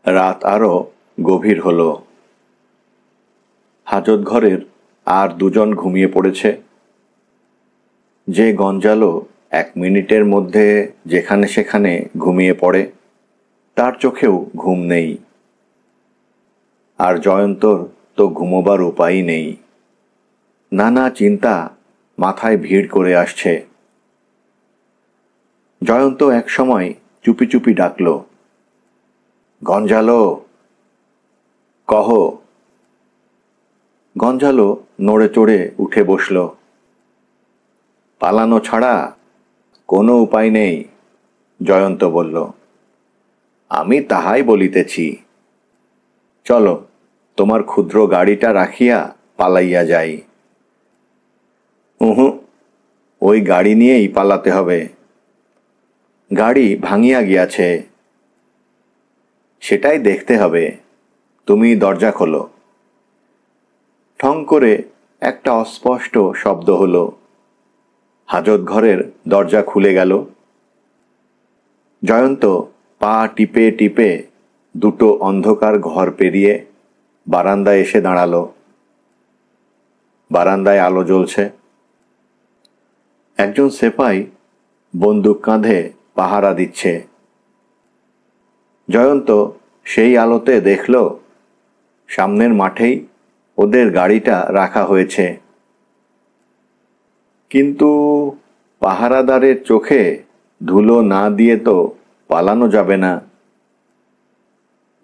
রাত আরো গভীর হলো। হাজত ঘরের আর দুজন ঘুমিয়ে পড়েছে। যে গঞ্জালো 1 মিনিটের মধ্যে যেখানে সেখানে ঘুমিয়ে পড়ে, তার চোখেও ঘুম নেই। আর জয়ন্তর তো ঘুমোবার উপায়ই নেই। নানা চিন্তা মাথায় ভিড় করে আসছে। জয়ন্ত একসময় চুপি চুপি ডাকল, গঞ্জালো, কহ। গঞ্জালো নড়ে চড়ে উঠে বসল। পালানো ছাড়া কোনো উপায় নেই, জয়ন্ত বলল। আমি তাহাই বলিতেছি। চলো, তোমার ক্ষুদ্র গাড়িটা রাখিয়া পালাইয়া যাই। উহু, ওই গাড়ি নিয়েই পালাতে হবে। গাড়ি ভাঙিয়া গিয়াছে। সেটাই দেখতে হবে। তুমি দরজা খোলো। ঠং করে একটা অস্পষ্ট শব্দ হলো। হাজত ঘরের দরজা খুলে গেল। জয়ন্ত পা টিপে টিপে দুটো অন্ধকার ঘর পেরিয়ে বারান্দায় এসে দাঁড়ালো। বারান্দায় আলো জ্বলছে। একজন সেপাই বন্দুক কাঁধে পাহারা দিচ্ছে। জয়ন্ত সেই আলোতে দেখল সামনের মাঠেই ওদের গাড়িটা রাখা হয়েছে। কিন্তু পাহারাদারের চোখে ধুলো না দিয়ে তো পালানো যাবে না।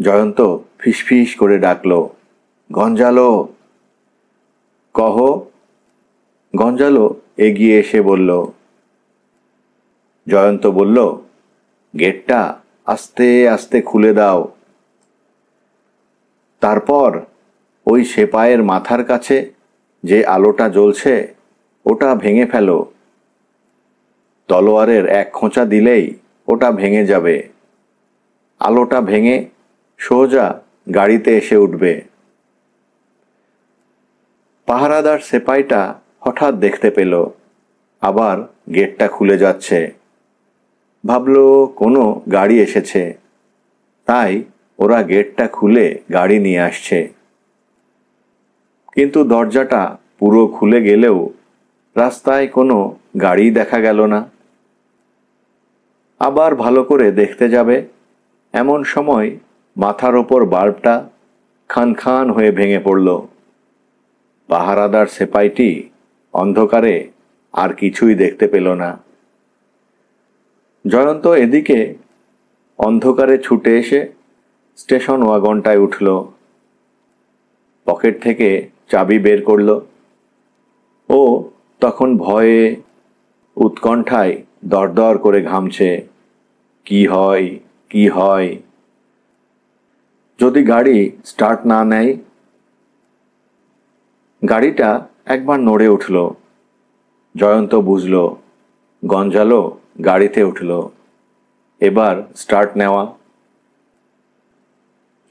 জয়ন্ত ফিসফিস করে ডাকল, গঞ্জালো, কহ। গঞ্জালো এগিয়ে এসে বলল। জয়ন্ত বলল, গেটটা আস্তে আস্তে খুলে দাও। তারপর ওই সেপাইয়ের মাথার কাছে যে আলোটা জ্বলছে ওটা ভেঙে ফেলো। তলোয়ারের এক খোঁচা দিলেই ওটা ভেঙে যাবে। আলোটা ভেঙে সোজা গাড়িতে এসে উঠবে। পাহারাদার সেপাইটা হঠাৎ দেখতে পেল আবার গেটটা খুলে যাচ্ছে। ভাবল কোনো গাড়ি এসেছে, তাই ওরা গেটটা খুলে গাড়ি নিয়ে আসছে। কিন্তু দরজাটা পুরো খুলে গেলেও রাস্তায় কোনো গাড়ি দেখা গেল না। আবার ভালো করে দেখতে যাবে, এমন সময় মাথার ওপর বাল্বটা খান খান হয়ে ভেঙে পড়ল। পাহারাদার সেপাইটি অন্ধকারে আর কিছুই দেখতে পেল না। জয়ন্ত এদিকে অন্ধকারে ছুটে এসে স্টেশন ওয়াগনটায় উঠল। পকেট থেকে চাবি বের করল। ও তখন ভয়ে উৎকণ্ঠায় দরদর করে ঘামছে। কি হয়, কি হয়? যদি গাড়ি স্টার্ট না নেয়? গাড়িটা একবার নড়ে উঠল। জয়ন্ত বুঝল গঞ্জালো গাড়িতে উঠল। এবার স্টার্ট নেওয়া।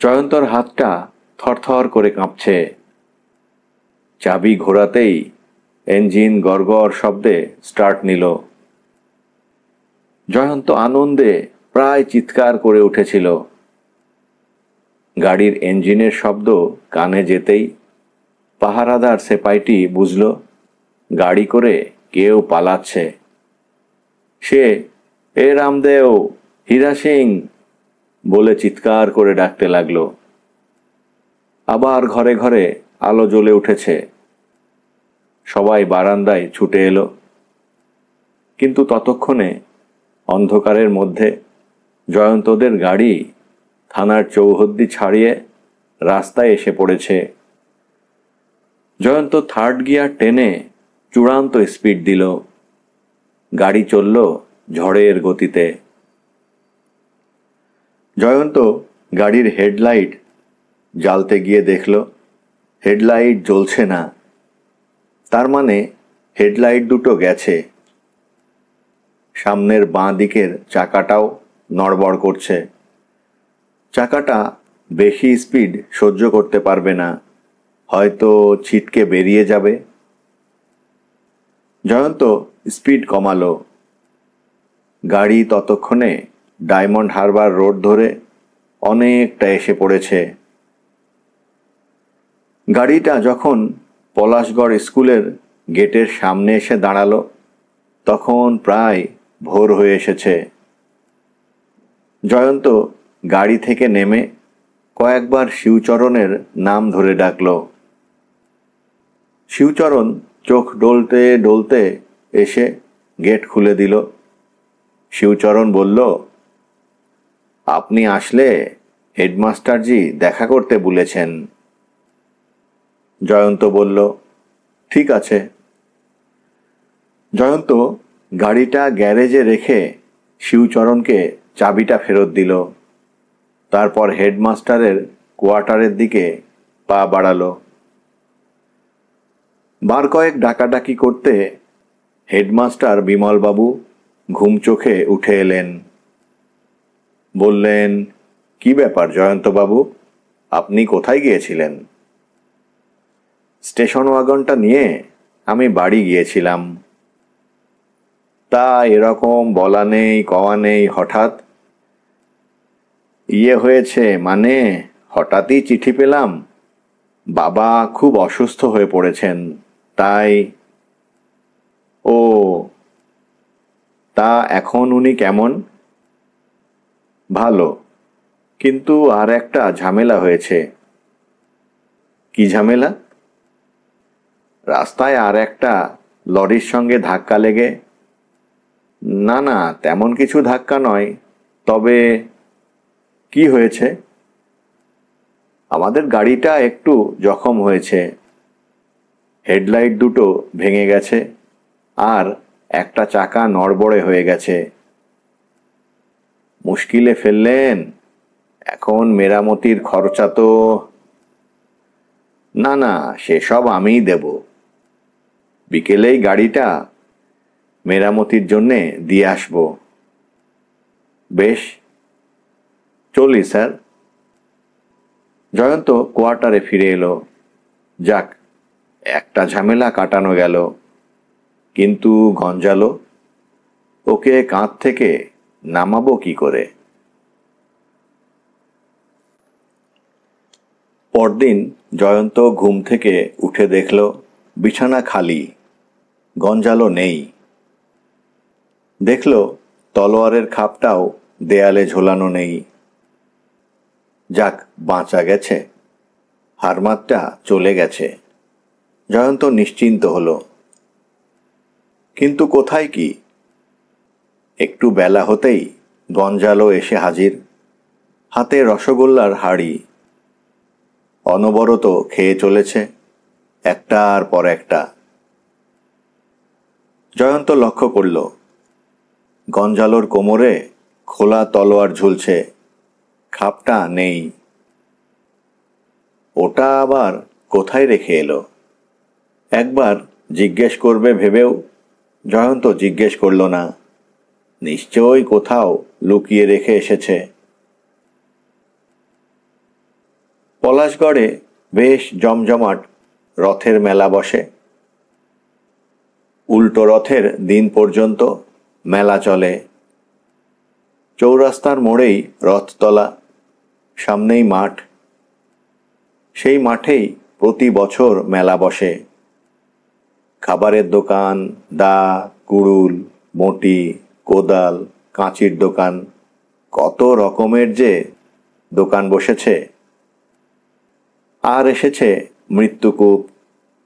জয়ন্তর হাতটা থরথর করে কাঁপছে। চাবি ঘোরাতেই ইঞ্জিন গড়গড় শব্দে স্টার্ট নিল। জয়ন্ত আনন্দে প্রায় চিৎকার করে উঠেছিল। গাড়ির ইঞ্জিনের শব্দ কানে যেতেই পাহারাদার সেপাইটি বুঝল গাড়ি করে কেউ পালাচ্ছে। সে এ রামদেও, হীরা সিং বলে চিৎকার করে ডাকতে লাগলো। আবার ঘরে ঘরে আলো জ্বলে উঠেছে। সবাই বারান্দায় ছুটে এলো। কিন্তু ততক্ষণে অন্ধকারের মধ্যে জয়ন্তদের গাড়ি থানার চৌহদ্দি ছাড়িয়ে রাস্তায় এসে পড়েছে। জয়ন্ত থার্ড গিয়ার টেনে চূড়ান্ত স্পিড দিল। গাড়ি চলল ঝড়ের গতিতে। জয়ন্ত গাড়ির হেডলাইট জ্বালতে গিয়ে দেখল হেডলাইট জ্বলছে না। তার মানে হেডলাইট দুটো গেছে। সামনের বাঁ দিকের চাকাটাও নড়বড় করছে। চাকাটা বেশি স্পিড সহ্য করতে পারবে না, হয়তো ছিটকে বেরিয়ে যাবে। জয়ন্ত স্পিড কমালো। গাড়ি ততক্ষণে ডায়মন্ড হারবার রোড ধরে অনেকটা এসে পড়েছে। গাড়িটা যখন পলাশগড় স্কুলের গেটের সামনে এসে দাঁড়ালো তখন প্রায় ভোর হয়ে এসেছে। জয়ন্ত গাড়ি থেকে নেমে কয়েকবার শিবচরণের নাম ধরে ডাকল। শিবচরণ চোখ ডলতে ডলতে এসে গেট খুলে দিল। শিবচরণ বলল, আপনি আসলে হেডমাস্টারজি দেখা করতে বলেছেন। জয়ন্ত বলল, ঠিক আছে। জয়ন্ত গাড়িটা গ্যারেজে রেখে শিবচরণকে চাবিটা ফেরত দিল। তারপর হেডমাস্টারের কোয়ার্টারের দিকে পা বাড়ালো। বার কয়েক ডাকাডাকি করতে হেডমাস্টার বিমলবাবু ঘুম চোখে উঠে এলেন। বললেন, কি ব্যাপার জয়ন্তবাবু, আপনি কোথায় গিয়েছিলেন? স্টেশন ওয়াগনটা নিয়ে আমি বাড়ি গিয়েছিলাম। তা এরকম বলা নেই কওয়া নেই হঠাৎ? ইয়ে হয়েছে মানে হঠাৎই চিঠি পেলাম, বাবা খুব অসুস্থ হয়ে পড়েছেন, তাই। ও, তা এখন উনি কেমন? ভালো, কিন্তু আর একটা ঝামেলা হয়েছে। কি ঝামেলা? রাস্তায় আর একটা লরির সঙ্গে ধাক্কা লেগে। না না, তেমন কিছু ধাক্কা নয়, তবে কি হয়েছে? আমাদের গাড়িটা একটু জখম হয়েছে। হেডলাইট দুটো ভেঙে গেছে আর একটা চাকা নড়বড়ে হয়ে গেছে। মুশকিলে ফেললেন। এখন মেরামতির খরচা তো। না না, সেসব আমিই দেব। বিকেলেই গাড়িটা মেরামতির জন্যে দিয়ে আসব। বেশ, চলি স্যার। জয়ন্ত কোয়ার্টারে ফিরে এলো। যাক, একটা ঝামেলা কাটানো গেল। কিন্তু গঞ্জালো, ওকে কাঁধ থেকে নামাবো কি করে? পরদিন জয়ন্ত ঘুম থেকে উঠে দেখল বিছানা খালি, গঞ্জালো নেই। দেখল তলোয়ারের খাপটাও দেয়ালে ঝোলানো নেই। যাক, বাঁচা গেছে, হারমাতটা চলে গেছে। জয়ন্ত নিশ্চিন্ত হলো। কিন্তু কোথায় কি? একটু বেলা হতেই গঞ্জালো এসে হাজির, হাতে রসগোল্লার হাড়ি। অনবরত খেয়ে চলেছে, একটার পর একটা। জয়ন্ত লক্ষ্য করল গঞ্জালোর কোমরে খোলা তলোয়ার ঝুলছে, খাপটা নেই। ওটা আবার কোথায় রেখে এলো? একবার জিজ্ঞেস করবে ভেবেও জয়ন্ত জিজ্ঞেস করল না। নিশ্চয়ই কোথাও লুকিয়ে রেখে এসেছে। পলাশগড়ে বেশ জমজমাট রথের মেলা বসে। উল্টো রথের দিন পর্যন্ত মেলা চলে। চৌরাস্তার মোড়েই রথতলা, সামনেই মাঠ। সেই মাঠেই প্রতি বছর মেলা বসে। খাবারের দোকান, দা, কুড়ুল, বঁটি, কোদাল, কাঁচির দোকান, কত রকমের যে দোকান বসেছে। আর এসেছে মৃত্যুকূপ,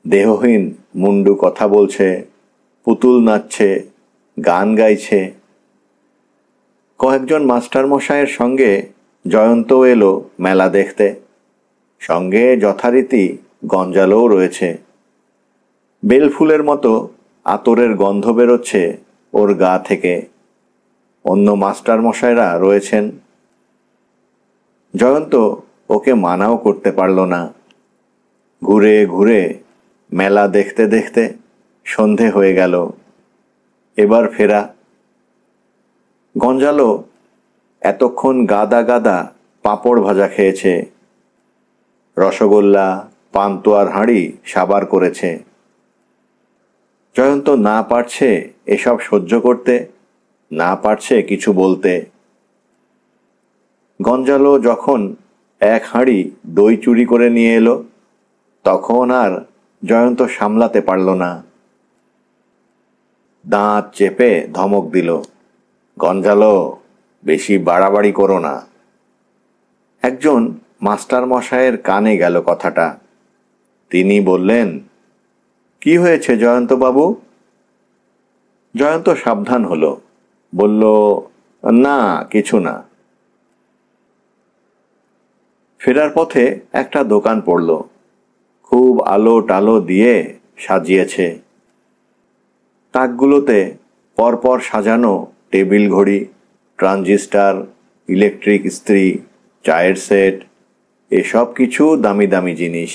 দেহহীন মুন্ডু কথা বলছে, পুতুল নাচছে, গান গাইছে। কয়েকজন মাস্টারমশাইয়ের সঙ্গে জয়ন্তও এলো মেলা দেখতে। সঙ্গে যথারীতি গঞ্জালোও রয়েছে। বেলফুলের মতো আতরের গন্ধ বেরোচ্ছে ওর গা থেকে। অন্য মাস্টারমশাইরা রয়েছেন। জয়ন্ত ওকে মানাও করতে পারল না। ঘুরে ঘুরে মেলা দেখতে দেখতে সন্ধে হয়ে গেল। এবার ফেরা। গঞ্জালো এতক্ষণ গাদা গাদা পাঁপড় ভাজা খেয়েছে, রসগোল্লা, পান্তুয়ার হাঁড়ি সাবার করেছে। জয়ন্ত না পারছে এসব সহ্য করতে, না পারছে কিছু বলতে। গঞ্জালো যখন এক হাঁড়ি দই চুরি করে নিয়ে এলো, তখন আর জয়ন্ত সামলাতে পারল না। দাঁত চেপে ধমক দিল, গঞ্জালো, বেশি বাড়াবাড়ি করো না। একজন মাস্টার মশায়ের কানে গেল কথাটা। তিনি বললেন, কি হয়েছে জয়ন্ত বাবু? জয়ন্ত সাবধান হলো, বলল, না কিছু না। ফেরার পথে একটা দোকান পড়ল, খুব আলো টালো দিয়ে সাজিয়েছে। তাকগুলোতে পরপর সাজানো টেবিল ঘড়ি, ট্রানজিস্টার, ইলেকট্রিক ইস্ত্রি, চায়ের সেট, এসব কিছু দামি দামি জিনিস।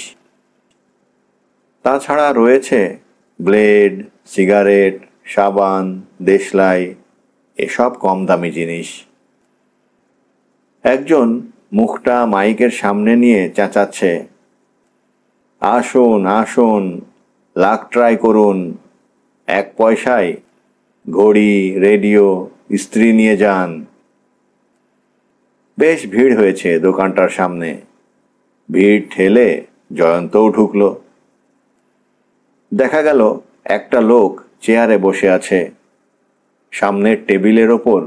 তাছাড়া রয়েছে ব্লেড, সিগারেট, সাবান, দেশলাই, এসব কম দামি জিনিস। একজন মুখটা মাইকের সামনে নিয়ে চেঁচাচ্ছে, আসুন আসুন, লাক ট্রাই করুন, 1 পয়সায় ঘড়ি, রেডিও, ইস্ত্রি নিয়ে যান। বেশ ভিড় হয়েছে দোকানটার সামনে। ভিড় ঠেলে জয়ন্তও ঢুকলো। দেখা গেল একটা লোক চেয়ারে বসে আছে। সামনের টেবিলের ওপর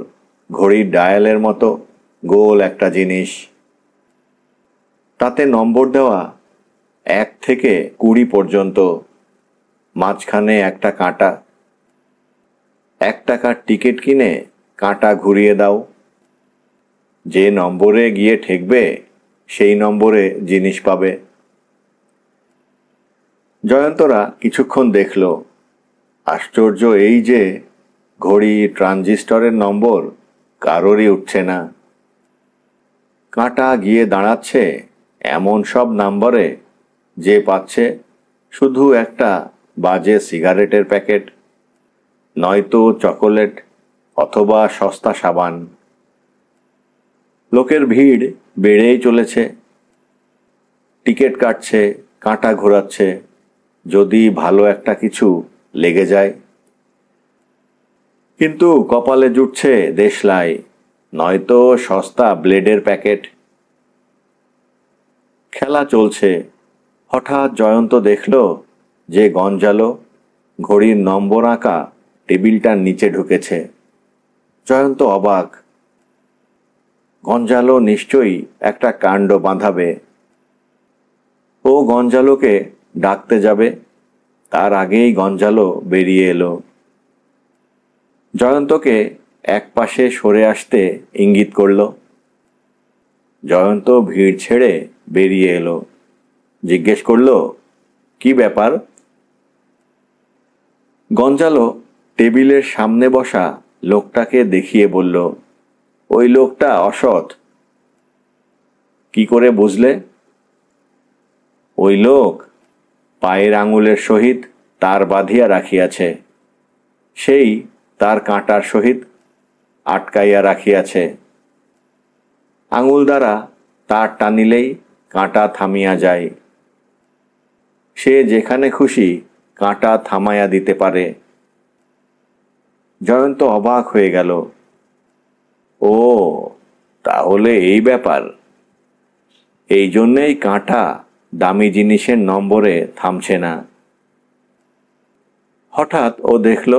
ঘড়ির ডায়ালের মতো গোল একটা জিনিস। তাতে নম্বর দেওয়া 1 থেকে 20 পর্যন্ত। মাঝখানে একটা কাঁটা। 1 টাকার টিকিট কিনে কাঁটা ঘুরিয়ে দাও। যে নম্বরে গিয়ে ঠেকবে সেই নম্বরে জিনিস পাবে। জয়ন্তরা কিছুক্ষণ দেখল। আশ্চর্য এই যে ঘড়ি, ট্রানজিস্টরের নম্বর কারোরই উঠছে না। কাঁটা গিয়ে দাঁড়াচ্ছে এমন সব নম্বরে যে পাচ্ছে শুধু একটা বাজে সিগারেটের প্যাকেট, নয়তো চকোলেট অথবা সস্তা সাবান। লোকের ভিড় বেড়েই চলেছে। টিকিট কাটছে, কাঁটা ঘোরাচ্ছে, যদি ভালো একটা কিছু লেগে যায়। কিন্তু কপালে জুটছে দেশলাই, নয়তো সস্তা ব্লেডের প্যাকেট। খেলা চলছে। হঠাৎ জয়ন্ত দেখল যে গঞ্জালো ঘড়ির নম্বর আঁকা টেবিলটার নিচে ঢুকেছে। জয়ন্ত অবাক। গঞ্জালো নিশ্চয়ই একটা কাণ্ড বাঁধাবে। ও গঞ্জালোকে ডাকতে যাবে, তার আগেই গঞ্জালো বেরিয়ে এলো। জয়ন্তকে একপাশে সরে আসতে ইঙ্গিত করল। জয়ন্ত ভিড় ছেড়ে বেরিয়ে এলো। জিজ্ঞেস করল, কি ব্যাপার? গঞ্জালো টেবিলের সামনে বসা লোকটাকে দেখিয়ে বলল, ওই লোকটা অসৎ। কি করে বুঝলে? ওই লোক পায়ের আঙুলের সহিত তার বাঁধিয়া রাখিয়াছে, সেই তার কাঁটার সহিত আটকাইয়া রাখিয়াছে। আঙুল দ্বারা তার টানিলেই কাঁটা থামিয়া যায়। সে যেখানে খুশি কাঁটা থামাইয়া দিতে পারে। জয়ন্ত অবাক হয়ে গেল। ও, তাহলে এই ব্যাপার। এই জন্যেই কাঁটা দামি জিনিসের নম্বরে থামছে না। হঠাৎ ও দেখল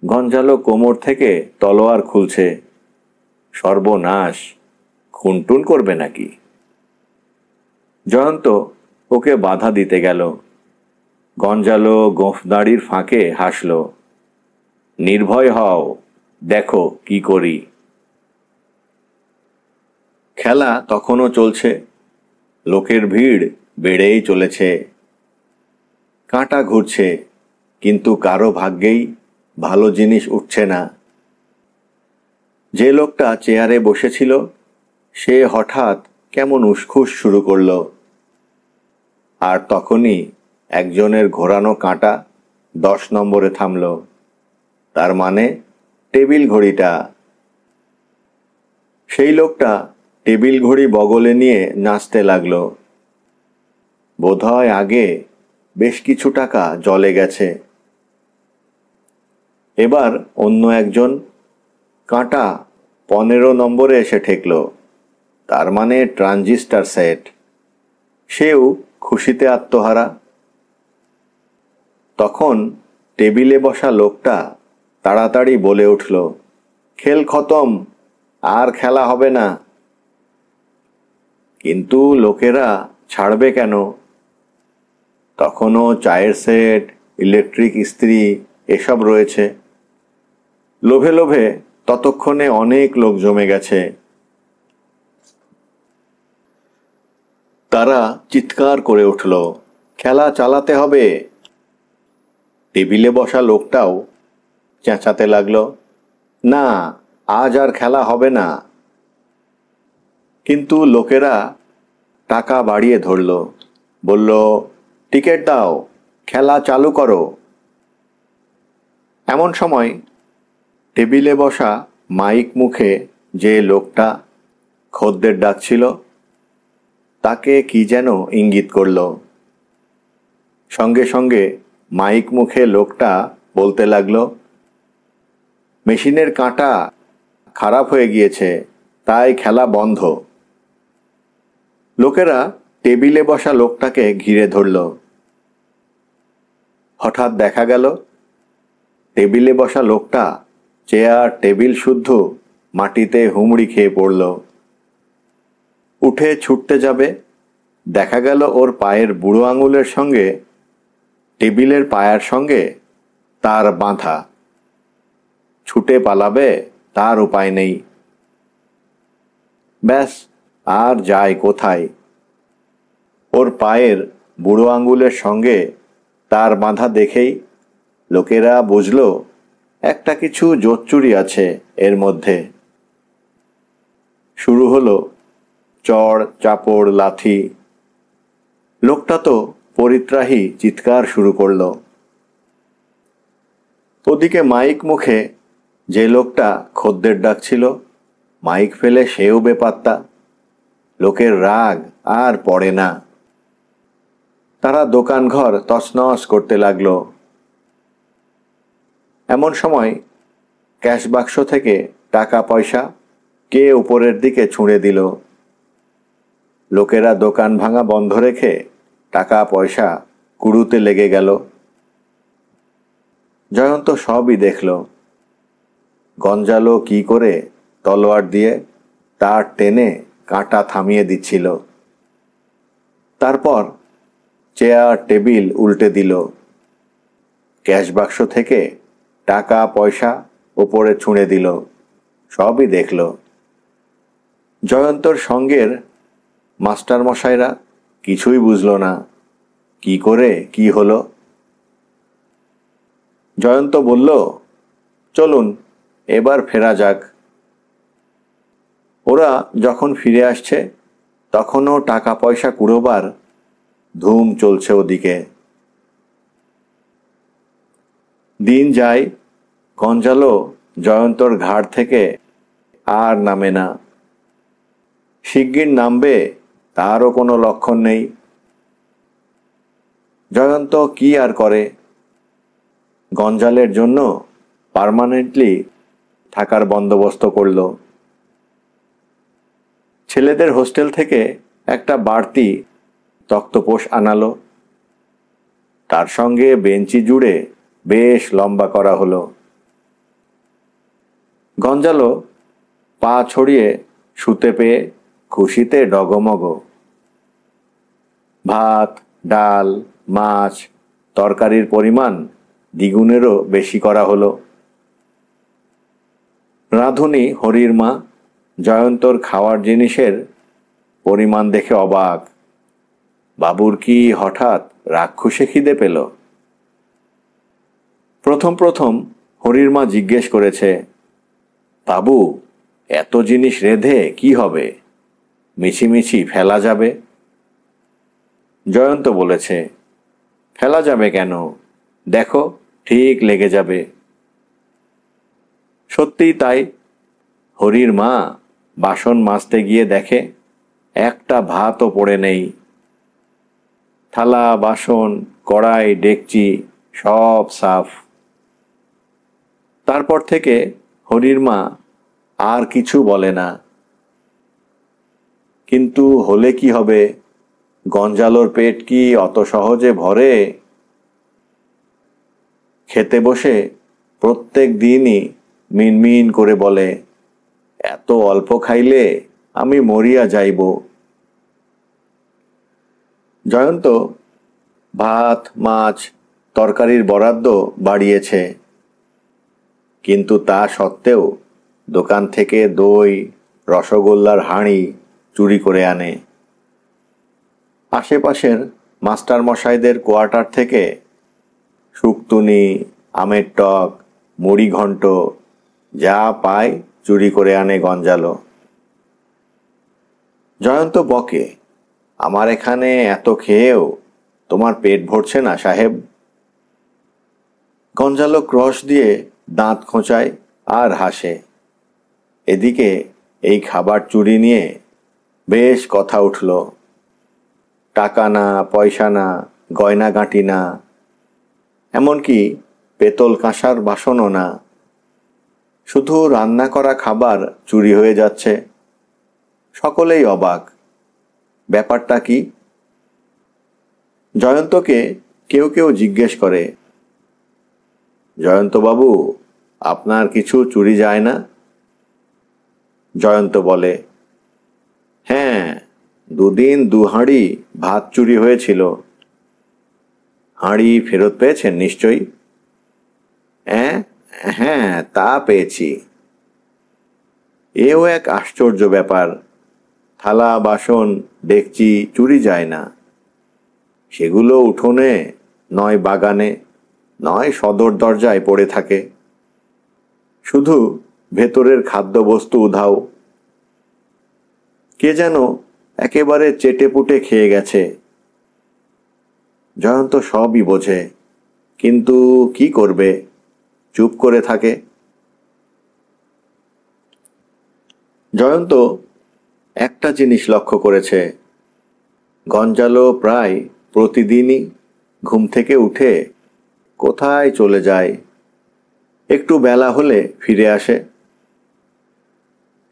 গঞ্জালো কোমর থেকে তলোয়ার খুলছে। সর্বনাশ, খুনটুন করবে নাকি? জয়ন্ত ওকে বাধা দিতে গেল। গঞ্জালো গোঁফদাড়ির ফাঁকে হাসল। নির্ভয় হও, দেখো কি করি। খেলা তখনও চলছে। লোকের ভিড় বেড়েই চলেছে। কাঁটা ঘুরছে, কিন্তু কারো ভাগ্যেই ভালো জিনিস উঠছে না। যে লোকটা চেয়ারে বসেছিল সে হঠাৎ কেমন উসখুস শুরু করল। আর তখনই একজনের ঘোরানো কাঁটা 10 নম্বরে থামল। তার মানে টেবিল ঘড়িটা। সেই লোকটা টেবিল ঘড়ি বগলে নিয়ে নাচতে লাগলো। বোধহয় আগে বেশ কিছু টাকা জলে গেছে। এবার অন্য একজন কাঁটা 15 নম্বরে এসে ঠেকল। তার মানে ট্রানজিস্টার সেট। সেও খুশিতে আত্মহারা। তখন টেবিলে বসা লোকটা তাড়াতাড়ি বলে উঠল, খেল খতম, আর খেলা হবে না। কিন্তু লোকেরা ছাড়বে কেন? তখনও চায়ের সেট, ইলেকট্রিক ইস্ত্রি এসব রয়েছে। লোভে লোভে ততক্ষণে অনেক লোক জমে গেছে। তারা চিৎকার করে উঠল, খেলা চালাতে হবে। টেবিলে বসা লোকটাও চেঁচাতে লাগলো, না, আজ আর খেলা হবে না। কিন্তু লোকেরা টাকা বাড়িয়ে ধরল, বলল, টিকিট দাও, খেলা চালু করো। এমন সময় টেবিলে বসা মাইক মুখে যে লোকটা খদ্দের ডাকছিল তাকে কি যেন ইঙ্গিত করল। সঙ্গে সঙ্গে মাইক মুখে লোকটা বলতে লাগলো, মেশিনের কাঁটা খারাপ হয়ে গিয়েছে, তাই খেলা বন্ধ। লোকেরা টেবিলে বসা লোকটাকে ঘিরে ধরল। হঠাৎ দেখা গেল টেবিলে বসা লোকটা চেয়ার টেবিল শুদ্ধ মাটিতে হুমড়ি খেয়ে পড়ল। উঠে ছুটতে যাবে, দেখা গেল ওর পায়ের বুড়ো আঙুলের সঙ্গে টেবিলের পায়ের সঙ্গে তার বাঁধা। ছুটে পালাবে তার উপায় নেই। ব্যাস, আর যায় কোথায়? ওর পায়ের বুড়ো আঙুলের সঙ্গে তার বাঁধা দেখেই লোকেরা বুঝল একটা কিছু জোচ্চুরি আছে এর মধ্যে। শুরু হলো চড় চাপড় লাথি। লোকটা তো পরিত্রাহী চিৎকার শুরু করলো। ওদিকে মাইক মুখে যে লোকটা খদ্দের ডাকছিল মাইক ফেলে সেও বেপাত্তা। লোকের রাগ আর পড়ে না। তারা দোকানঘর তছনছ করতে লাগলো। এমন সময় ক্যাশ বাক্স থেকে টাকা পয়সা কে উপরের দিকে ছুঁড়ে দিল। লোকেরা দোকান ভাঙা বন্ধ রেখে টাকা পয়সা কুড়ুতে লেগে গেল। জয়ন্ত সবই দেখল। গঞ্জালো কি করে তলোয়ার দিয়ে তার টেনে কাঁটা থামিয়ে দিচ্ছিল। তারপর চেয়ার টেবিল উল্টে দিল। ক্যাশ বাক্স থেকে টাকা পয়সা ওপরে ছুঁড়ে দিল। সবই দেখল। জয়ন্তর সঙ্গের মাস্টার মশাইরা কিছুই বুঝল না কি করে কি হলো। জয়ন্ত বলল, চলুন এবার ফেরা যাক। ওরা যখন ফিরে আসছে তখনও টাকা পয়সা কুড়োবার ধুম চলছে ওদিকে। দিন যায়, গঞ্জালো জয়ন্তর ঘাড় থেকে আর নামে না। শিগগির নামবে তারও কোনো লক্ষণ নেই। জয়ন্ত কি আর করে? গঞ্জালের জন্য পার্মানেন্টলি থাকার বন্দোবস্ত করল। ছেলেদের হোস্টেল থেকে একটা বাড়তি তক্তপোষ আনালো। তার সঙ্গে বেঞ্চি জুড়ে বেশ লম্বা করা হলো। গঞ্জালো পা ছড়িয়ে শুতে পেয়ে খুশিতে ডগমগ। ভাত, ডাল, মাছ, তরকারির পরিমাণ দ্বিগুণেরও বেশি করা হলো। রাঁধুনি হরির মা জয়ন্তর খাওয়ার জিনিসের পরিমাণ দেখে অবাক। বাবুর কি হঠাৎ রাক্ষসে খিদে পেল? প্রথম প্রথম হরির মা জিজ্ঞেস করেছে, বাবু, এত জিনিস রেঁধে কি হবে? মিছিমিছি ফেলা যাবে। জয়ন্ত বলেছে, ফেলা যাবে কেন? দেখো, ঠিক লেগে যাবে। সত্যিই তাই। হরির মা বাসন মাজতে গিয়ে দেখে একটা ভাতও পড়ে নেই। থালা বাসন কড়াই ডেকচি সব সাফ। তারপর থেকে হরির মা আর কিছু বলে না। কিন্তু হলে কি হবে? গঞ্জালোর পেট কি অত সহজে ভরে? খেতে বসে প্রত্যেক দিনই মিনমিন করে বলে, এত অল্প খাইলে আমি মরিয়া যাইব। জয়ন্ত ভাত, মাছ, তরকারির বরাদ্দ বাড়িয়েছে, কিন্তু তা সত্ত্বেও দোকান থেকে দই, রসগোল্লার হাঁড়ি চুরি করে আনে। আশেপাশের মাস্টার মশাইদের কোয়ার্টার থেকে শুকতুনি, আমের টক, মুড়ি ঘন্ট যা পায় চুরি করে আনে গঞ্জালো। জয়ন্ত বকে, আমার এখানে এত খেয়েও তোমার পেট ভরছে না সাহেব। গঞ্জালো ক্রস দিয়ে দাঁত খোঁচায় আর হাসে। এদিকে এই খাবার চুরি নিয়ে বেশ কথা উঠল। টাকা না, পয়সা না, গয়নাগাঁটি না, এমনকি পেতল কাঁসার বাসনও না, শুধু রান্না করা খাবার চুরি হয়ে যাচ্ছে। সকলেই অবাক, ব্যাপারটা কি? জয়ন্তকে কেউ কেউ জিজ্ঞেস করে, জয়ন্তবাবু, আপনার কিছু চুরি যায় না? জয়ন্ত বলে, হ্যাঁ, 2 দিন 2 হাঁড়ি ভাত চুরি হয়েছিল। হাঁড়ি ফেরত পেয়েছেন নিশ্চয়ই? হ্যাঁ, তা পেয়েছি। এও এক আশ্চর্য ব্যাপার। থালা, বাসন, ডেকচি চুরি যায় না। সেগুলো উঠোনে, নয় বাগানে, নয় সদর দরজায় পড়ে থাকে। শুধু ভেতরের খাদ্যবস্তু উধাও। কে যেন একেবারে চেটেপুটে খেয়ে গেছে। জয়ন্ত সবই বোঝে, কিন্তু কি করবে? চুপ করে থাকে। জয়ন্ত একটা জিনিস লক্ষ্য করেছে, গঞ্জালো প্রায় প্রতিদিনই ঘুম থেকে উঠে কোথায় চলে যায়, একটু বেলা হলে ফিরে আসে।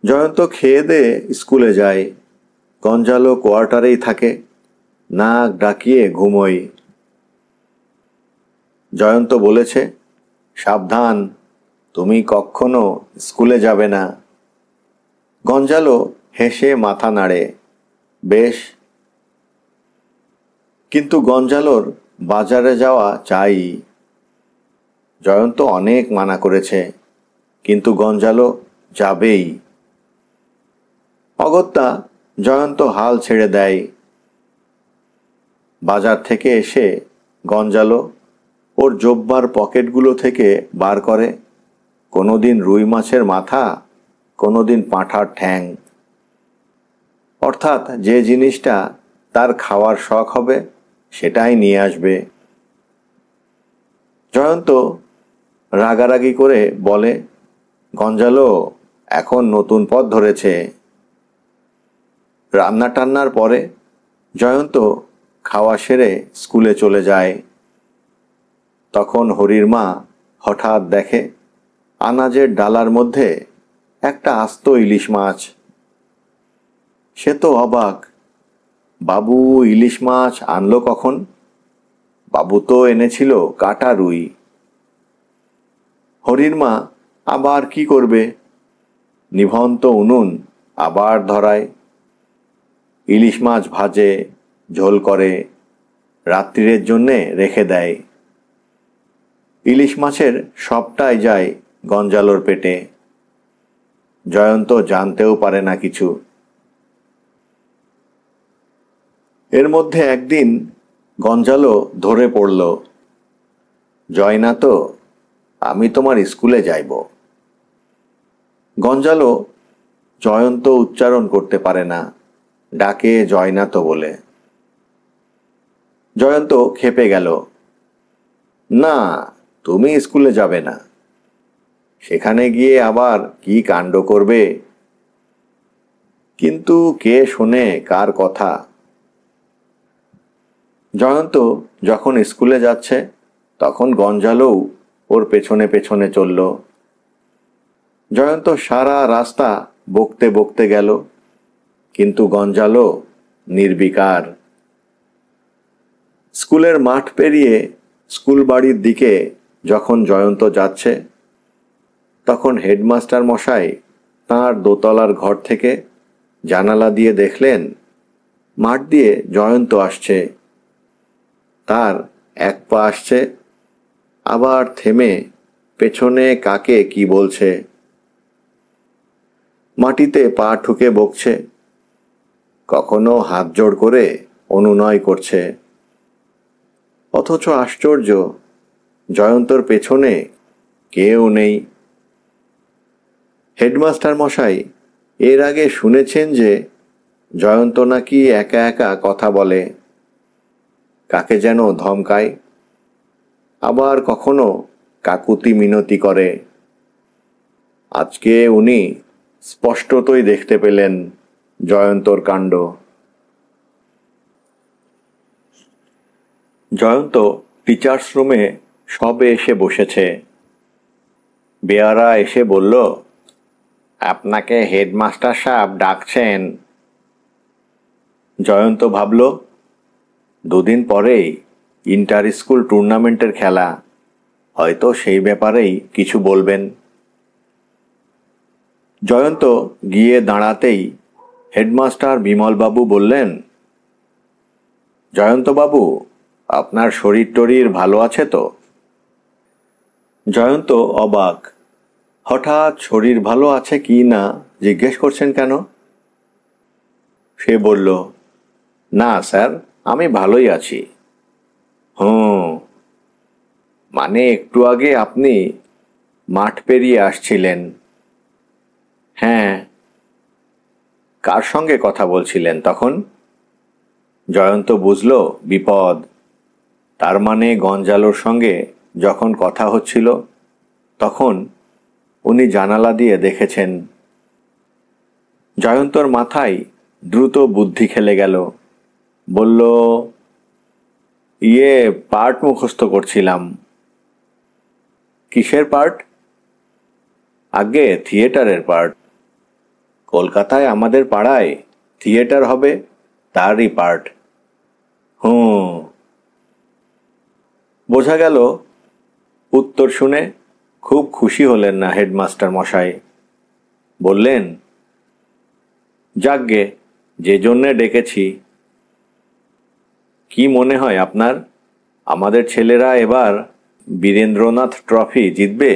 জয়ন্ত খেয়ে দিয়ে স্কুলে যায়, গঞ্জালো কোয়ার্টারেই থাকে, নাক ডাকিয়ে ঘুমোয়। জয়ন্ত বলেছে, সাবধান, তুমি কখনো স্কুলে যাবে না। গঞ্জালো হেসে মাথা নাড়ে, বেশ। কিন্তু গঞ্জালোর বাজারে যাওয়া চাই। জয়ন্ত অনেক মানা করেছে, কিন্তু গঞ্জালো যাবেই। অগত্যা জয়ন্ত হাল ছেড়ে দেয়। বাজার থেকে এসে গঞ্জালো ওর জোব্বার পকেটগুলো থেকে বার করে কোনোদিন রুই মাছের মাথা, কোনোদিন পাঁঠার ঠ্যাং। অর্থাৎ যে জিনিসটা তার খাওয়ার শখ হবে সেটাই নিয়ে আসবে। জয়ন্ত রাগারাগি করে বলে, গঞ্জালো এখন নতুন পথ ধরেছে। রান্না টান্নার পরে জয়ন্ত খাওয়া সেরে স্কুলে চলে যায়। তখন হরির মা হঠাৎ দেখে আনাজের ডালার মধ্যে একটা আস্ত ইলিশ মাছ। সে তো অবাক, বাবু ইলিশ মাছ আনলো কখন? বাবু তো এনেছিল কাটা রুই। হরির মা আবার কি করবে? নিভন্ত উনুন আবার ধরায়, ইলিশ মাছ ভাজে, ঝোল করে, রাত্রিরের জন্যে রেখে দেয়। ইলিশ মাছের সবটাই যায় গঞ্জালোর পেটে। জয়ন্ত জানতেও পারে না কিছু। এর মধ্যে একদিন গঞ্জালো ধরে পড়ল, জয়না তো, আমি তোমার স্কুলে যাইব। গঞ্জালো জয়ন্ত উচ্চারণ করতে পারে না, ডাকে জয়নাথ বলে। জয়ন্ত খেপে গেল, না, তুমি স্কুলে যাবে না। সেখানে গিয়ে আবার কি কাণ্ড করবে? কিন্তু কে শোনে কার কথা? জয়ন্ত যখন স্কুলে যাচ্ছে তখন গঞ্জালোও ওর পেছনে পেছনে চলল। জয়ন্ত সারা রাস্তা বকতে বকতে গেল, কিন্তু গঞ্জালো নির্বিকার। স্কুলের মাঠ পেরিয়ে স্কুল বাড়ির দিকে যখন জয়ন্ত যাচ্ছে, তখন হেডমাস্টার মশাই তাঁর দোতলার ঘর থেকে জানালা দিয়ে দেখলেন মাঠ দিয়ে জয়ন্ত আসছে। তার এক পা আসছে, আবার থেমে পেছনে কাকে কি বলছে। মাটিতে পা ঠুকে বকছে, কখনো হাত জোড় করে অনুনয় করছে। অথচ আশ্চর্য, জয়ন্তর পেছনে কেউ নেই। হেডমাস্টার মশাই এর আগে শুনেছেন যে জয়ন্ত নাকি একা একা কথা বলে, কাকে যেন ধমকায়, আবার কখনো কাকুতি মিনতি করে। আজকে উনি স্পষ্টতই দেখতে পেলেন জয়ন্তর কাণ্ড। জয়ন্ত টিচার্স রুমে সবে এসে বসেছে। বেয়ারা এসে বলল, আপনাকে হেডমাস্টার সাহেব ডাকছেন। জয়ন্ত ভাবল, দুদিন পরেই ইন্টার স্কুল টুর্নামেন্টের খেলা, হয়তো সেই ব্যাপারেই কিছু বলবেন। জয়ন্ত গিয়ে দাঁড়াতেই হেডমাস্টার বিমলবাবু বললেন, জয়ন্তবাবু, আপনার শরীর টরীর ভালো আছে তো? জয়ন্ত অবাক, হঠাৎ শরীর ভালো আছে কি না জিজ্ঞেস করছেন কেন? সে বলল, না স্যার, আমি ভালোই আছি। মানে একটু আগে আপনি মাঠ পেরিয়ে আসছিলেন। হ্যাঁ। কার সঙ্গে কথা বলছিলেন তখন? জয়ন্ত বুঝল বিপদ। তার মানে গঞ্জালোর সঙ্গে যখন কথা হচ্ছিল, তখন উনি জানালা দিয়ে দেখেছেন। জয়ন্তর মাথায় দ্রুত বুদ্ধি খেলে গেল। বলল, পার্ট মুখস্থ করছিলাম। কিসের পার্ট? আগে থিয়েটারের পার্ট। কলকাতায় আমাদের পাড়ায় থিয়েটার হবে, তারই পার্ট। বোঝা গেল উত্তর শুনে খুব খুশি হলেন না হেডমাস্টার মশাই। বললেন, যাকগে, যে জন্যে ডেকেছি। কি মনে হয় আপনার, আমাদের ছেলেরা এবার বীরেন্দ্রনাথ ট্রফি জিতবে?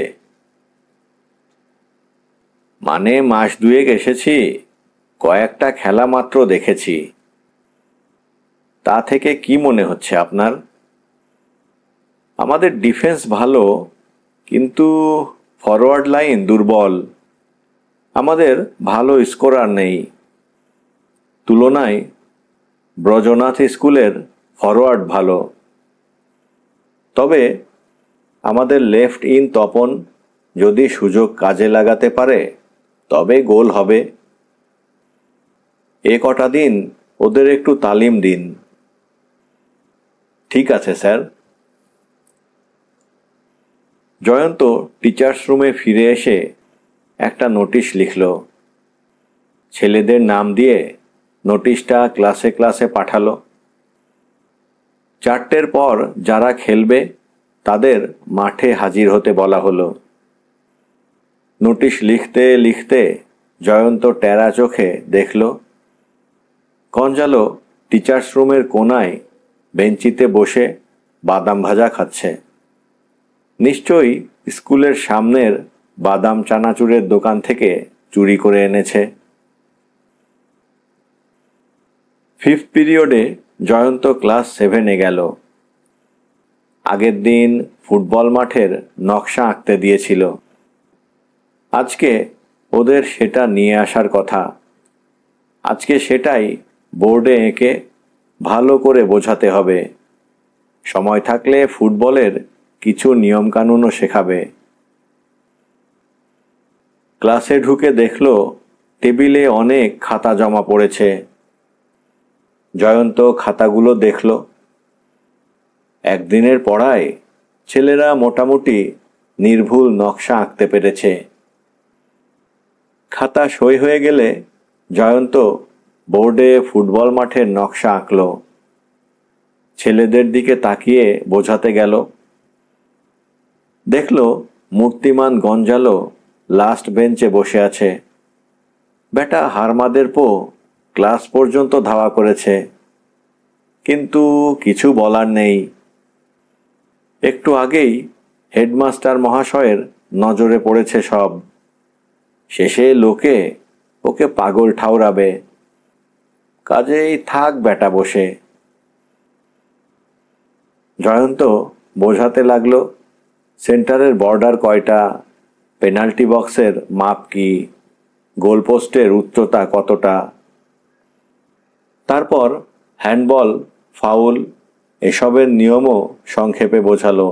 মানে মাস দুয়েক এসেছি, কয়েকটা খেলা মাত্র দেখেছি। তা থেকে কি মনে হচ্ছে আপনার? আমাদের ডিফেন্স ভালো, কিন্তু ফরওয়ার্ড লাইন দুর্বল। আমাদের ভালো স্কোরার নেই। তুলনায় ব্রজনাথ স্কুলের ফরওয়ার্ড ভালো। তবে আমাদের লেফট ইন তপন যদি সুযোগ কাজে লাগাতে পারে, তবে গোল হবে। এ কটা দিন ওদের একটু তালিম দিন। ঠিক আছে স্যার। জয়ন্ত টিচার্স রুমে ফিরে এসে একটা নোটিশ লিখল। ছেলেদের নাম দিয়ে নোটিশটা ক্লাসে ক্লাসে পাঠালো। 4টের পর যারা খেলবে তাদের মাঠে হাজির হতে বলা হলো। নোটিশ লিখতে লিখতে জয়ন্ত টেরা চোখে দেখল গঞ্জালো টিচার্স রুমের কোনায় বেঞ্চিতে বসে বাদাম ভাজা খাচ্ছে। নিশ্চয়ই স্কুলের সামনের বাদাম চানাচুরের দোকান থেকে চুরি করে এনেছে। 5th পিরিয়ডে জয়ন্ত ক্লাস 7-এ গেল। আগের দিন ফুটবল মাঠের নকশা আঁকতে দিয়েছিল। আজকে ওদের সেটা নিয়ে আসার কথা। আজকে সেটাই বোর্ডে এঁকে ভালো করে বোঝাতে হবে। সময় থাকলে ফুটবলের কিছু নিয়মকানুনও শেখাবে। ক্লাসে ঢুকে দেখল টেবিলে অনেক খাতা জমা পড়েছে। জয়ন্ত খাতাগুলো দেখল। একদিনের পড়ায় ছেলেরা মোটামুটি নির্ভুল নকশা আঁকতে পেরেছে। খাতা সই হয়ে গেলে জয়ন্ত বোর্ডে ফুটবল মাঠের নকশা আঁকল। ছেলেদের দিকে তাকিয়ে বোঝাতে গেল। দেখল মূর্তিমান গঞ্জালো লাস্ট বেঞ্চে বসে আছে। বেটা হারমাদের পো ক্লাস পর্যন্ত ধাওয়া করেছে, কিন্তু কিছু বলার নেই। একটু আগেই হেডমাস্টার মহাশয়ের নজরে পড়েছে সব। শেষে লোকে ওকে পাগল ঠাউরাবে। কাজেই থাক বেটা বসে। জয়ন্ত বোঝাতে লাগলো সেন্টারের বর্ডার কয়টা, পেনাল্টি বক্সের মাপ কি, গোলপোস্টের উচ্চতা কতটা। তারপর হ্যান্ডবল, ফাউল এসবের নিয়মও সংক্ষেপে বোঝালো।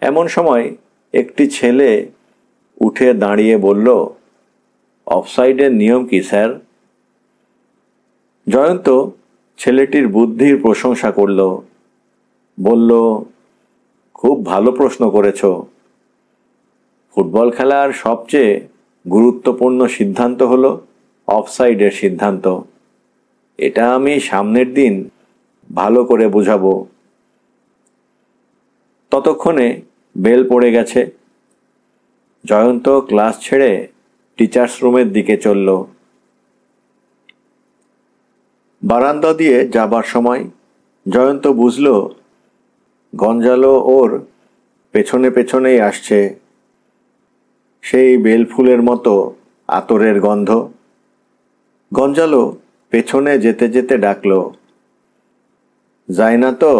এমন সময় একটি ছেলে উঠে দাঁড়িয়ে বলল, অফসাইডের নিয়ম কি স্যার? জয়ন্ত ছেলেটির বুদ্ধির প্রশংসা করল। বলল, খুব ভালো প্রশ্ন করেছ। ফুটবল খেলার সবচেয়ে গুরুত্বপূর্ণ সিদ্ধান্ত হলো অফসাইডের সিদ্ধান্ত। এটা আমি সামনের দিন ভালো করে বুঝাবো। ততক্ষণে বেল পড়ে গেছে। জয়ন্ত ক্লাস ছেড়ে টিচার্স রুমের দিকে চলল। বারান্দা দিয়ে যাবার সময় জয়ন্ত বুঝল গঞ্জালো ওর পেছনে পেছনেই আসছে। সেই বেলফুলের মতো আতরের গন্ধ। গঞ্জালো পেছনে যেতে যেতে ডাকল, যায় না তো?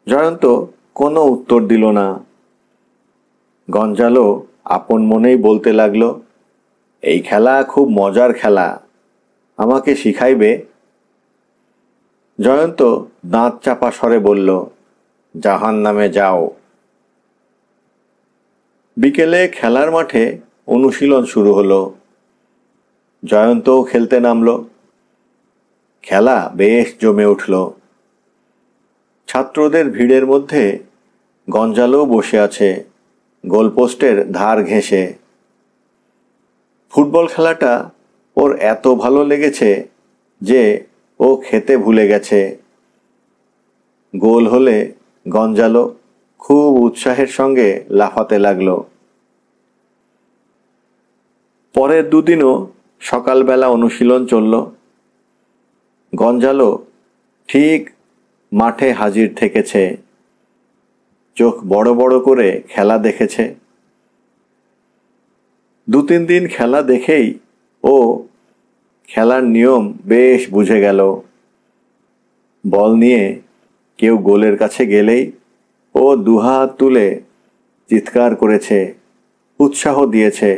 জয়ন্ত কোনো উত্তর দিল না। গঞ্জালো আপন মনেই বলতে লাগলো, এই খেলা খুব মজার খেলা, আমাকে শিখাইবে? জয়ন্ত দাঁত চাপা স্বরে বলল, জাহান্নামে যাও। বিকেলে খেলার মাঠে অনুশীলন শুরু হলো। জয়ন্তও খেলতে নামল। খেলা বেশ জমে উঠল। ছাত্রদের ভিড়ের মধ্যে গঞ্জালো বসে আছে গোলপোস্টের ধার ঘেঁষে। ফুটবল খেলাটা ওর এত ভালো লেগেছে যে ও খেতে ভুলে গেছে। গোল হলে গঞ্জালো খুব উৎসাহের সঙ্গে লাফাতে লাগলো। পরের দুদিনও সকালবেলা অনুশীলন চলল। গঞ্জালো ঠিক মাঠে হাজির থেকেছে। চোখ বড় বড় করে খেলা দেখেছে। 2-3 দিন খেলা দেখেই ও খেলার নিয়ম বেশ বুঝে গেল। বল নিয়ে কেউ গোলের কাছে গেলেই ও দুহাত তুলে চিৎকার করেছে, উৎসাহ দিয়েছে।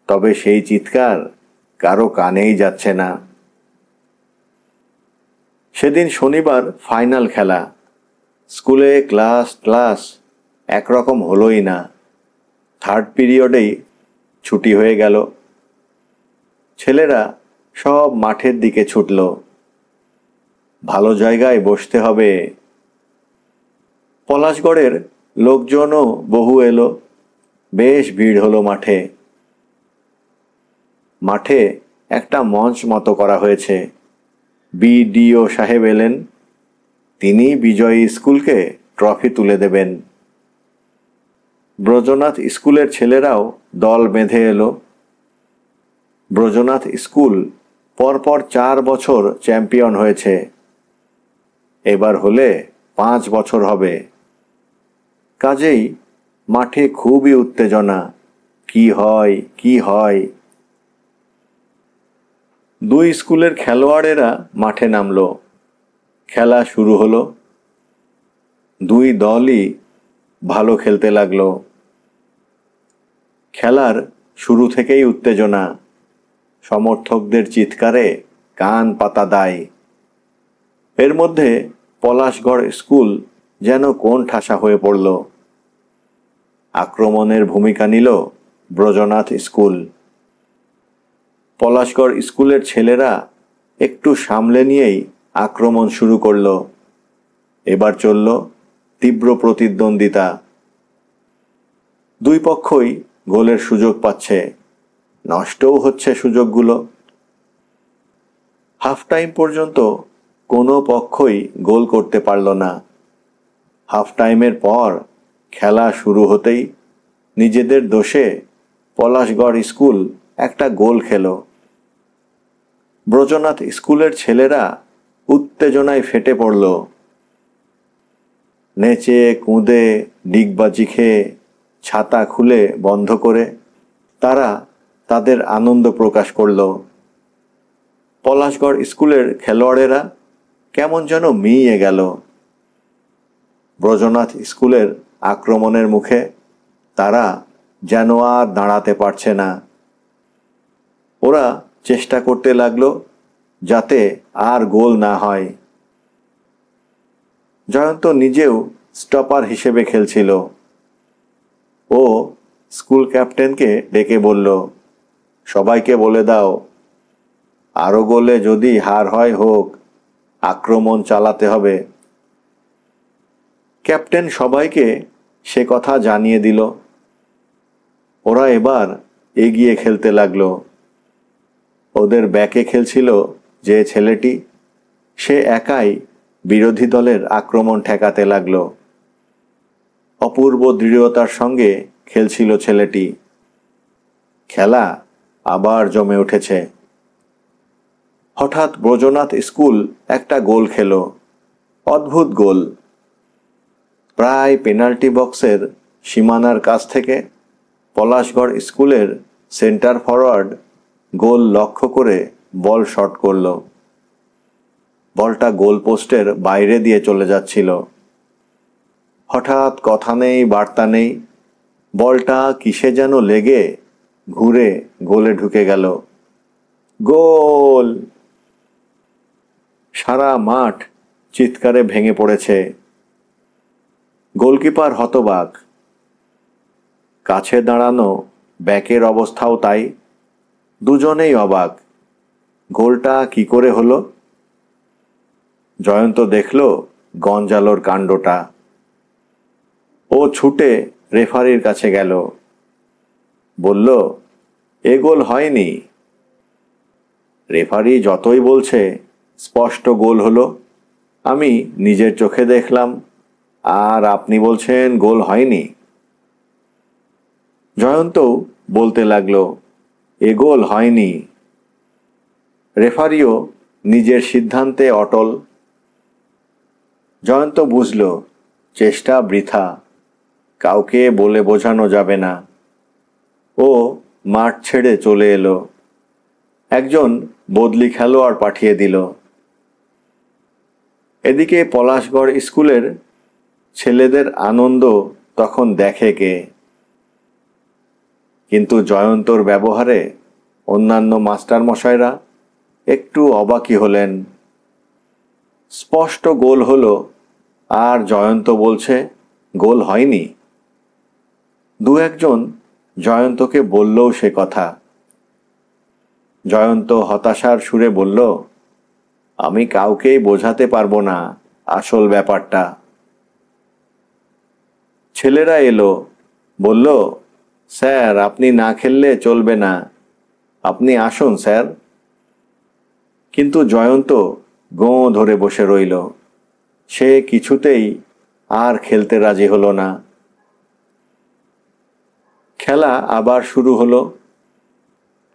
তবে সেই চিৎকার কারো কানেই যাচ্ছে না। সেদিন শনিবার ফাইনাল খেলা। স্কুলে ক্লাস একরকম হলোই না। 3rd পিরিয়ডেই ছুটি হয়ে গেল। ছেলেরা সব মাঠের দিকে ছুটল। ভালো জায়গায় বসতে হবে। পলাশগড়ের লোকজনও বহু এলো। বেশ ভিড় হলো মাঠে। মাঠে একটা মঞ্চ মতো করা হয়েছে। বিডিও সাহেব এলেন। তিনি বিজয়ী স্কুলকে ট্রফি তুলে দেবেন। ব্রজনাথ স্কুলের ছেলেরাও দল বেঁধে এলো। ব্রজনাথ স্কুল পরপর 4 বছর চ্যাম্পিয়ন হয়েছে। এবার হলে 5 বছর হবে। কাজেই মাঠে খুবই উত্তেজনা। কি হয়। 2 স্কুলের খেলোয়াড়েরা মাঠে নামলো। খেলা শুরু হলো। 2 দলই ভালো খেলতে লাগলো। খেলার শুরু থেকেই উত্তেজনা। সমর্থকদের চিৎকারে কান পাতা দায়। এর মধ্যে পলাশগড় স্কুল যেন কোন ঠাসা হয়ে পড়ল। আক্রমণের ভূমিকা নিল ব্রজনাথ স্কুল। পলাশগড় স্কুলের ছেলেরা একটু সামলে নিয়েই আক্রমণ শুরু করল। এবার চলল তীব্র প্রতিদ্বন্দ্বিতা। 2 পক্ষই গোলের সুযোগ পাচ্ছে। নষ্টও হচ্ছে সুযোগগুলো। হাফ টাইম পর্যন্ত কোনো পক্ষই গোল করতে পারল না। হাফ টাইমের পর খেলা শুরু হতেই নিজেদের দোষে পলাশগড় স্কুল একটা গোল খেল। ব্রজনাথ স্কুলের ছেলেরা উত্তেজনায় ফেটে পড়ল। নেচে কুঁদে ডিগবাজি খেয়ে ছাতা খুলে বন্ধ করে তারা তাদের আনন্দ প্রকাশ করল। পলাশগড় স্কুলের খেলোয়াড়েরা কেমন যেন মিইয়ে গেল। ব্রজনাথ স্কুলের আক্রমণের মুখে তারা যেন আর দাঁড়াতে পারছে না। ওরা চেষ্টা করতে লাগলো যাতে আর গোল না হয়। জয়ন্ত নিজেও স্টপার হিসেবে খেলছিল। ও স্কুল ক্যাপ্টেনকে ডেকে বলল, সবাইকে বলে দাও, আরো গোলে যদি হার হয় হোক, আক্রমণ চালাতে হবে। ক্যাপ্টেন সবাইকে সে কথা জানিয়ে দিল। ওরা এবার এগিয়ে খেলতে লাগলো। ওদের ব্যাকে খেলছিল যে ছেলেটি, সে একাই বিরোধী দলের আক্রমণ ঠেকাতে লাগলো। অপূর্ব দৃঢ়তার সঙ্গে খেলছিল ছেলেটি। খেলা আবার জমে উঠেছে। হঠাৎ ব্রজনাথ স্কুল একটা গোল খেল। অদ্ভুত গোল। প্রায় পেনাল্টি বক্সের সীমানার কাছ থেকে পলাশগড় স্কুলের সেন্টার ফরওয়ার্ড গোল লক্ষ্য করে বল শট করল। বলটা গোল পোস্টের বাইরে দিয়ে চলে যাচ্ছিল। হঠাৎ কথা নেই বার্তা নেই, বলটা কিসে যেন লেগে ঘুরে গোলে ঢুকে গেল। গোল! সারা মাঠ চিৎকারে ভেঙে পড়েছে। গোলকিপার হতবাক। কাছে দাঁড়ানো ব্যাকের অবস্থাও তাই। দুজনেই অবাক, গোলটা কি করে হলো। জয়ন্ত দেখল গঞ্জালোর কাণ্ডটা। ও ছুটে রেফারির কাছে গেল, বলল, এ গোল হয়নি। রেফারি যতই বলছে স্পষ্ট গোল হলো, আমি নিজের চোখে দেখলাম, আর আপনি বলছেন গোল হয়নি। জয়ন্তও বলতে লাগলো, এ গোল হয়নি। রেফারিও নিজের সিদ্ধান্তে অটল। জয়ন্ত বুঝল চেষ্টা বৃথা, কাউকে বলে বোঝানো যাবে না। ও মাঠ ছেড়ে চলে এলো। একজন বদলি খেলোয়াড় পাঠিয়ে দিল। এদিকে পলাশগড় স্কুলের ছেলেদের আনন্দ তখন দেখে কে। কিন্তু জয়ন্তর ব্যবহারে অন্যান্য মাস্টারমশাইরা একটু অবাকই হলেন। স্পষ্ট গোল হলো, আর জয়ন্ত বলছে গোল হয়নি। দু একজন জয়ন্তকে বললও সে কথা। জয়ন্ত হতাশার সুরে বলল, আমি কাউকেই বোঝাতে পারবো না আসল ব্যাপারটা। ছেলেরা এলো, বলল, স্যার আপনি না খেললে চলবে না, আপনি আসুন স্যার। কিন্তু জয়ন্ত গোঁ ধরে বসে রইল। সে কিছুতেই আর খেলতে রাজি হলো না। খেলা আবার শুরু হলো।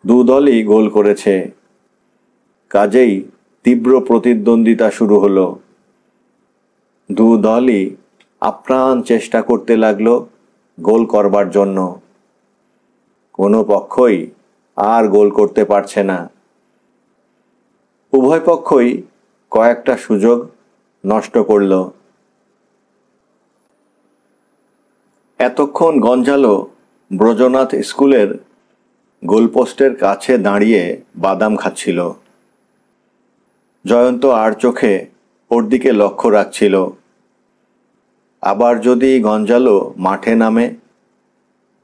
দু দলই গোল করেছে। কাজেই তীব্র প্রতিদ্বন্দ্বিতা শুরু হলো। দু দলই আপ্রাণ চেষ্টা করতে লাগলো গোল করবার জন্য। কোনো পক্ষই আর গোল করতে পারছে না। উভয় পক্ষই কয়েকটা সুযোগ নষ্ট করল। এতক্ষণ গঞ্জালো ব্রজনাথ স্কুলের গোলপোস্টের কাছে দাঁড়িয়ে বাদাম খাচ্ছিল। জয়ন্ত আর চোখে ওর দিকে লক্ষ্য রাখছিল। আবার যদি গঞ্জালো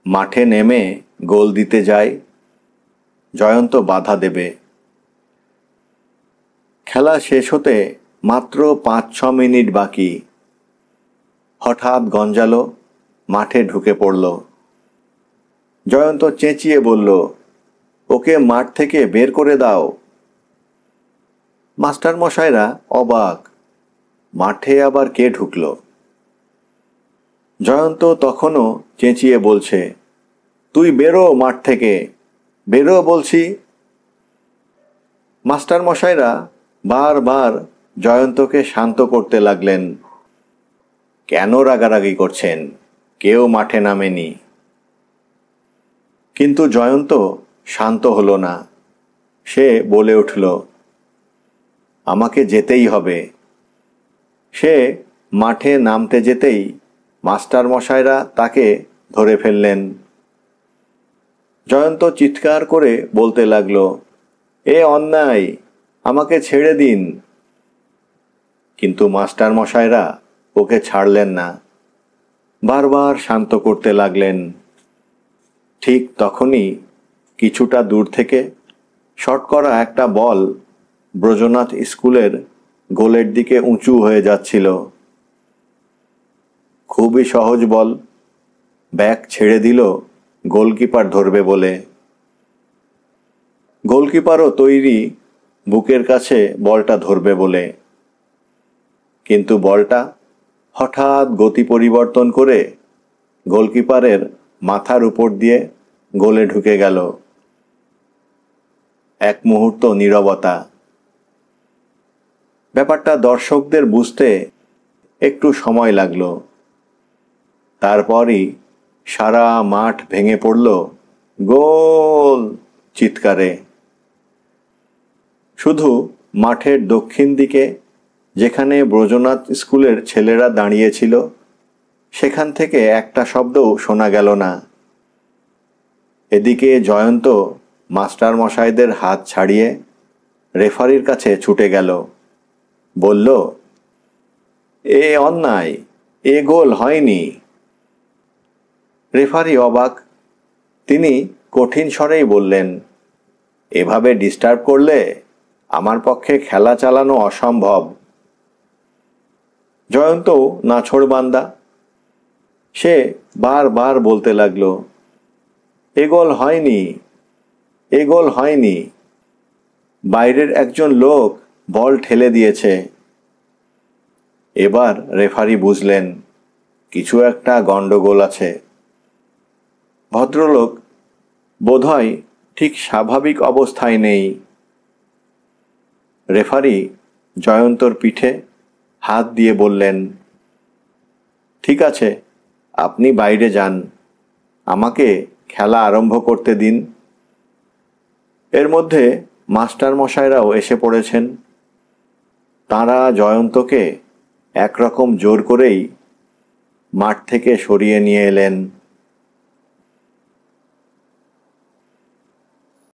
মাঠে নেমে গোল দিতে যায়, জয়ন্ত বাধা দেবে। খেলা শেষ হতে মাত্র 5-6 মিনিট বাকি। হঠাৎ গঞ্জালো মাঠে ঢুকে পড়ল। জয়ন্ত চেঁচিয়ে বলল, ওকে মাঠ থেকে বের করে দাও। মাস্টার মশাইরা অবাক, মাঠে আবার কে ঢুকলো? জয়ন্ত তখনও চেঁচিয়ে বলছে, তুই বেরো মাঠ থেকে, বেরো বলছি। মাস্টার মশাইরা বারবার জয়ন্তকে শান্ত করতে লাগলেন। কেন রাগারাগি করছেন? কেউ মাঠে নামেনি। কিন্তু জয়ন্ত শান্ত হলো না। সে বলে উঠল, আমাকে যেতেই হবে। সে মাঠে নামতে যেতেই মাস্টার মশাইরা তাকে ধরে ফেললেন। জয়ন্ত চিৎকার করে বলতে লাগলো, এ অন্যায়, আমাকে ছেড়ে দিন। কিন্তু মাস্টার মশাইরা ওকে ছাড়লেন না, বারবার শান্ত করতে লাগলেন। ঠিক তখনই কিছুটা দূর থেকে শট করা একটা বল ব্রজনাথ স্কুলের গোলের দিকে উঁচু হয়ে যাচ্ছিল। খুবই সহজ বল, ব্যাক ছেড়ে দিল গোলকিপার ধরবে বলে। গোলকিপারও তৈরি বুকের কাছে বলটা ধরবে বলে। কিন্তু বলটা হঠাৎ গতি পরিবর্তন করে গোলকিপারের মাথার উপর দিয়ে গোলে ঢুকে গেল। এক মুহূর্ত নীরবতা। ব্যাপারটা দর্শকদের বুঝতে একটু সময় লাগলো। তারপরই সারা মাঠ ভেঙে পড়ল গোল চিৎকারে। শুধু মাঠের দক্ষিণ দিকে, যেখানে ব্রজনাথ স্কুলের ছেলেরা দাঁড়িয়েছিল, সেখান থেকে একটা শব্দও শোনা গেল না। এদিকে জয়ন্ত মাস্টার মশাইদের হাত ছাড়িয়ে রেফারির কাছে ছুটে গেল। বলল, এ অন্যায়, এ গোল হয়নি। রেফারি অবাক। তিনি কঠিন স্বরেই বললেন, এভাবে ডিস্টার্ব করলে আমার পক্ষে খেলা চালানো অসম্ভব। জয়ন্ত নাছোড়বান্দা। সে বারবার বলতে লাগলো, এ গোল হয়নি, এ গোল হয়নি। বাইরের একজন লোক বল ঠেলে দিয়েছে। এবার রেফারি বুঝলেন কিছু একটা গন্ডগোল আছে। ভদ্রলোক বোধহয় ঠিক স্বাভাবিক অবস্থায় নেই। রেফারি জয়ন্তর পিঠে হাত দিয়ে বললেন, ঠিক আছে, আপনি বাইরে যান, আমাকে খেলা আরম্ভ করতে দিন। এর মধ্যে মাস্টার মশাইরাও এসে পড়েছেন। তাঁরা জয়ন্তকে একরকম জোর করেই মাঠ থেকে সরিয়ে নিয়ে এলেন।